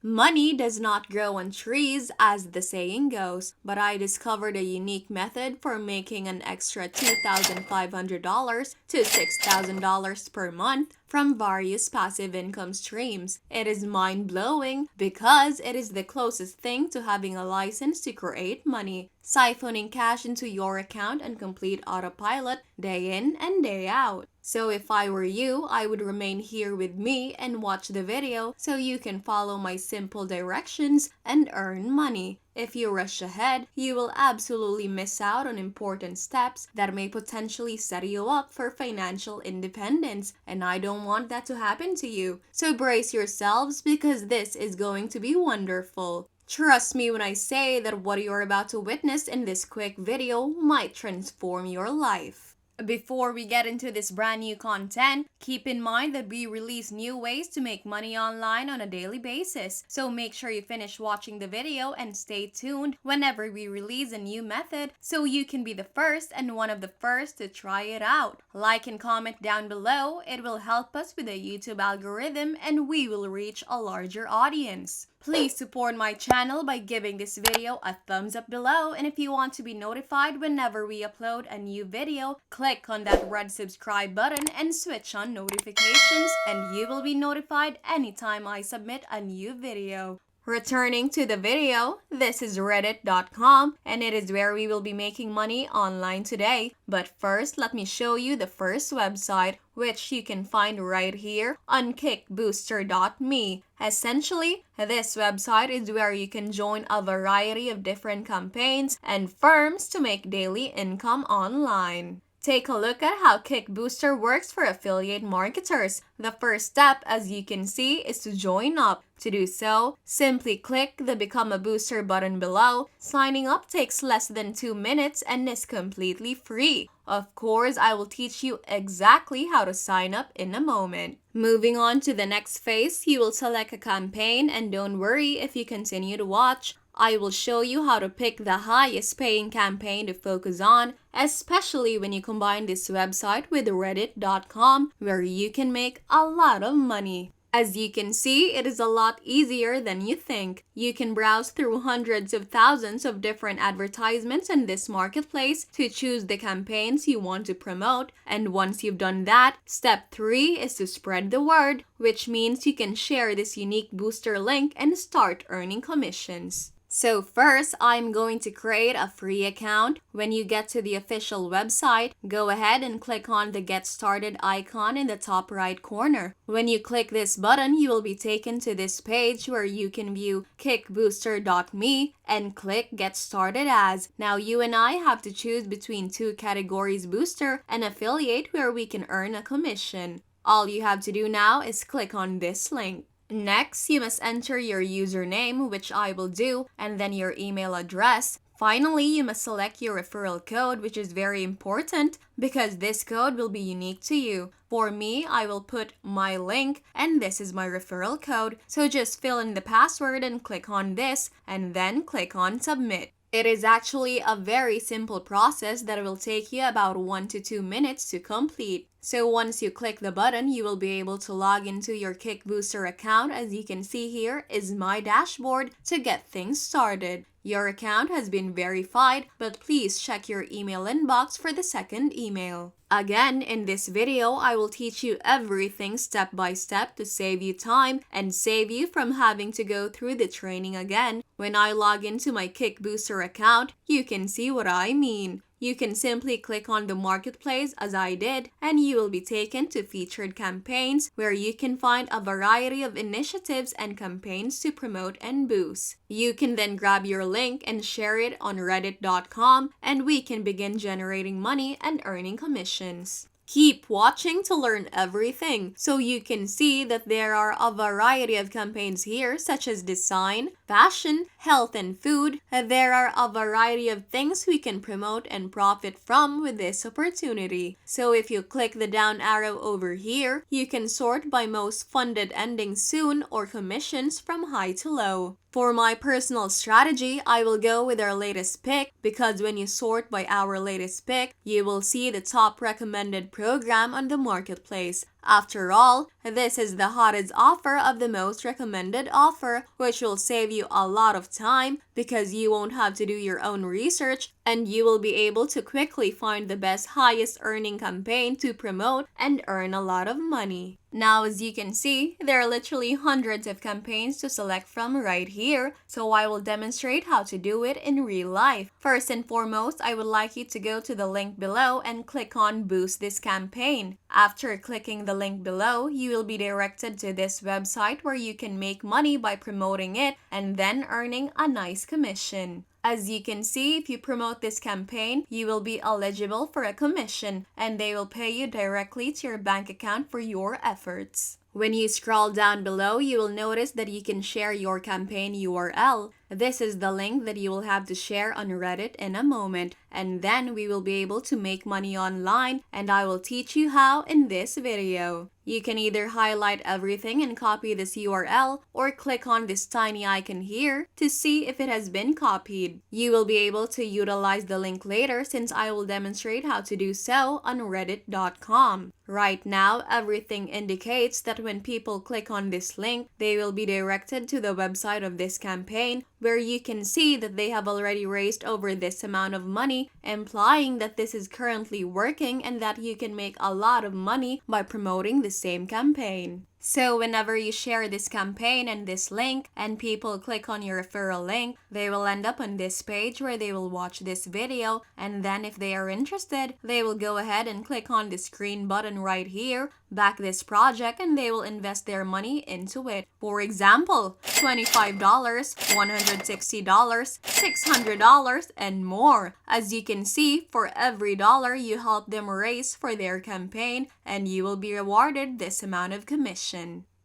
Money does not grow on trees, as the saying goes, but I discovered a unique method for making an extra $2,500 to $6,000 per month from various passive income streams. It is mind-blowing because it is the closest thing to having a license to create money, siphoning cash into your account and complete autopilot day in and day out. So if I were you, I would remain here with me and watch the video so you can follow my simple directions and earn money. If you rush ahead, you will absolutely miss out on important steps that may potentially set you up for financial independence, and I don't want that to happen to you. So brace yourselves because this is going to be wonderful. Trust me when I say that what you're about to witness in this quick video might transform your life. Before we get into this brand new content, keep in mind that we release new ways to make money online on a daily basis. So make sure you finish watching the video and stay tuned whenever we release a new method so you can be the first and one of the first to try it out. Like and comment down below. It will help us with the YouTube algorithm and we will reach a larger audience. Please support my channel by giving this video a thumbs up below, and if you want to be notified whenever we upload a new video, click on that red subscribe button and switch on notifications and you will be notified anytime I submit a new video. Returning to the video, this is reddit.com and it is where we will be making money online today. But first, let me show you the first website, which you can find right here on kickbooster.me. Essentially, this website is where you can join a variety of different campaigns and firms to make daily income online. Take a look at how KickBooster works for affiliate marketers. The first step, as you can see, is to join up. To do so, simply click the Become a Booster button below. Signing up takes less than 2 minutes and is completely free. Of course, I will teach you exactly how to sign up in a moment. Moving on to the next phase, you will select a campaign and don't worry if you continue to watch. I will show you how to pick the highest paying campaign to focus on, especially when you combine this website with reddit.com where you can make a lot of money. As you can see, it is a lot easier than you think. You can browse through hundreds of thousands of different advertisements in this marketplace to choose the campaigns you want to promote. And once you've done that, step 3 is to spread the word, which means you can share this unique booster link and start earning commissions. So first, I'm going to create a free account. When you get to the official website, go ahead and click on the Get Started icon in the top right corner. When you click this button, you will be taken to this page where you can view kickbooster.me and click Get Started As. Now you and I have to choose between 2 categories, booster and affiliate, where we can earn a commission. All you have to do now is click on this link. Next, you must enter your username, which I will do, and then your email address. Finally, you must select your referral code, which is very important because this code will be unique to you. For me, I will put my link and this is my referral code. So just fill in the password and click on this and then click on submit. It is actually a very simple process that will take you about 1 to 2 minutes to complete. So once you click the button, you will be able to log into your KickBooster account. As you can see here is my dashboard to get things started. Your account has been verified, but please check your email inbox for the second email. Again, in this video, I will teach you everything step by step to save you time and save you from having to go through the training again. When I log into my KickBooster account, you can see what I mean. You can simply click on the marketplace as I did and you will be taken to featured campaigns where you can find a variety of initiatives and campaigns to promote and boost. You can then grab your link and share it on reddit.com and we can begin generating money and earning commissions. Keep watching to learn everything so you can see that there are a variety of campaigns here such as design, fashion, health and food. There are a variety of things we can promote and profit from with this opportunity. So if you click the down arrow over here, you can sort by most funded ending soon or commissions from high to low. For my personal strategy, I will go with our latest pick because when you sort by our latest pick, you will see the top recommended program on the marketplace. After all, this is the hottest offer of the most recommended offer, which will save you a lot of time because you won't have to do your own research and you will be able to quickly find the best highest earning campaign to promote and earn a lot of money. Now, as you can see, there are literally hundreds of campaigns to select from right here, so I will demonstrate how to do it in real life. First and foremost, I would like you to go to the link below and click on Boost This Campaign. After clicking the link below, you will be directed to this website where you can make money by promoting it and then earning a nice commission. As you can see, if you promote this campaign, you will be eligible for a commission and they will pay you directly to your bank account for your efforts. When you scroll down below, you will notice that you can share your campaign URL. This is the link that you will have to share on Reddit in a moment, and then we will be able to make money online, and I will teach you how in this video. You can either highlight everything and copy this URL or click on this tiny icon here to see if it has been copied. You will be able to utilize the link later since I will demonstrate how to do so on reddit.com. Right now, everything indicates that when people click on this link, they will be directed to the website of this campaign where you can see that they have already raised over this amount of money, implying that this is currently working and that you can make a lot of money by promoting the same campaign. So whenever you share this campaign and this link and people click on your referral link, they will end up on this page where they will watch this video, and then if they are interested, they will go ahead and click on this green button right here, back this project, and they will invest their money into it. For example, $25, $160, $600, and more. As you can see, for every dollar you help them raise for their campaign, and you will be rewarded this amount of commission.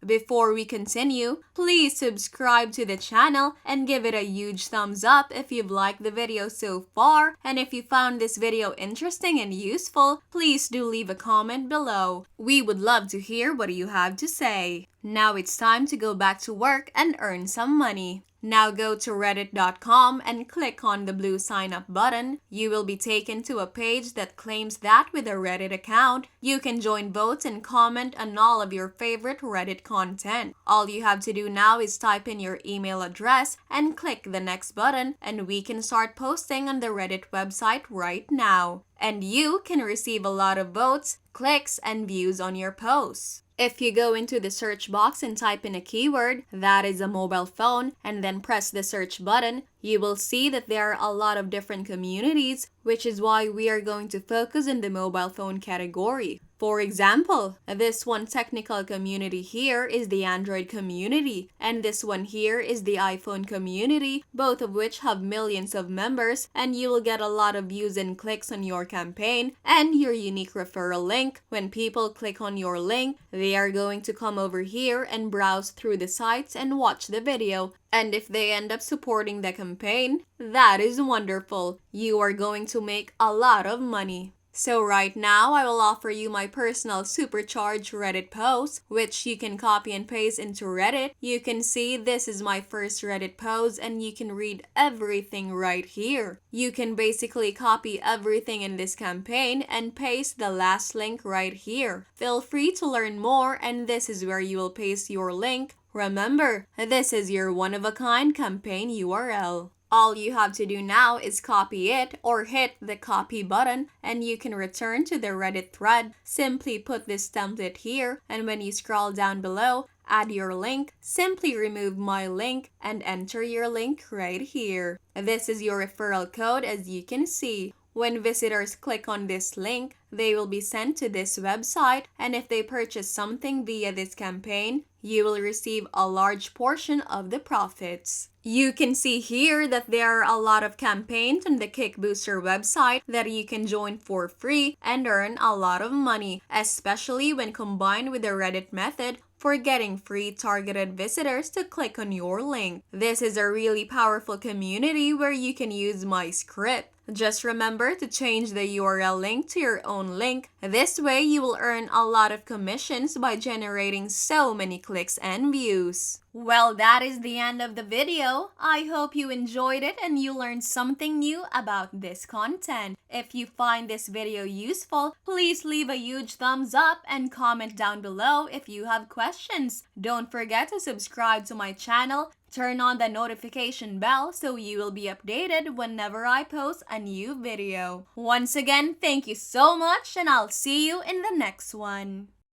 Before we continue, please subscribe to the channel and give it a huge thumbs up if you've liked the video so far, and if you found this video interesting and useful, please do leave a comment below. We would love to hear what you have to say. Now it's time to go back to work and earn some money. Now go to reddit.com and click on the blue sign up button. You will be taken to a page that claims that with a Reddit account, you can join votes and comment on all of your favorite Reddit content. All you have to do now is type in your email address and click the next button, and we can start posting on the Reddit website right now. And you can receive a lot of votes, clicks, and views on your posts. If you go into the search box and type in a keyword, that is a mobile phone, and then press the search button, you will see that there are a lot of different communities, which is why we are going to focus in the mobile phone category. For example, this one technical community here is the Android community, and this one here is the iPhone community, both of which have millions of members, and you will get a lot of views and clicks on your campaign and your unique referral link. When people click on your link, they are going to come over here and browse through the sites and watch the video. And if they end up supporting the campaign, that is wonderful. You are going to make a lot of money. So right now, I will offer you my personal supercharged Reddit post, which you can copy and paste into Reddit. You can see this is my first Reddit post, and you can read everything right here. You can basically copy everything in this campaign and paste the last link right here. Feel free to learn more, and this is where you will paste your link. Remember, this is your one-of-a-kind campaign URL. All you have to do now is copy it or hit the copy button, and you can return to the Reddit thread. Simply put this template here, and when you scroll down below, add your link, simply remove my link, and enter your link right here. This is your referral code, as you can see. When visitors click on this link, they will be sent to this website, and if they purchase something via this campaign, you will receive a large portion of the profits. You can see here that there are a lot of campaigns on the Kickbooster website that you can join for free and earn a lot of money, especially when combined with the Reddit method for getting free targeted visitors to click on your link. This is a really powerful community where you can use my script. Just remember to change the URL link to your own link. This way, you will earn a lot of commissions by generating so many clicks and views. Well, that is the end of the video. I hope you enjoyed it and you learned something new about this content. If you find this video useful, please leave a huge thumbs up and comment down below if you have questions. Don't forget to subscribe to my channel. Turn on the notification bell so you will be updated whenever I post a new video. Once again, thank you so much and I'll see you in the next one.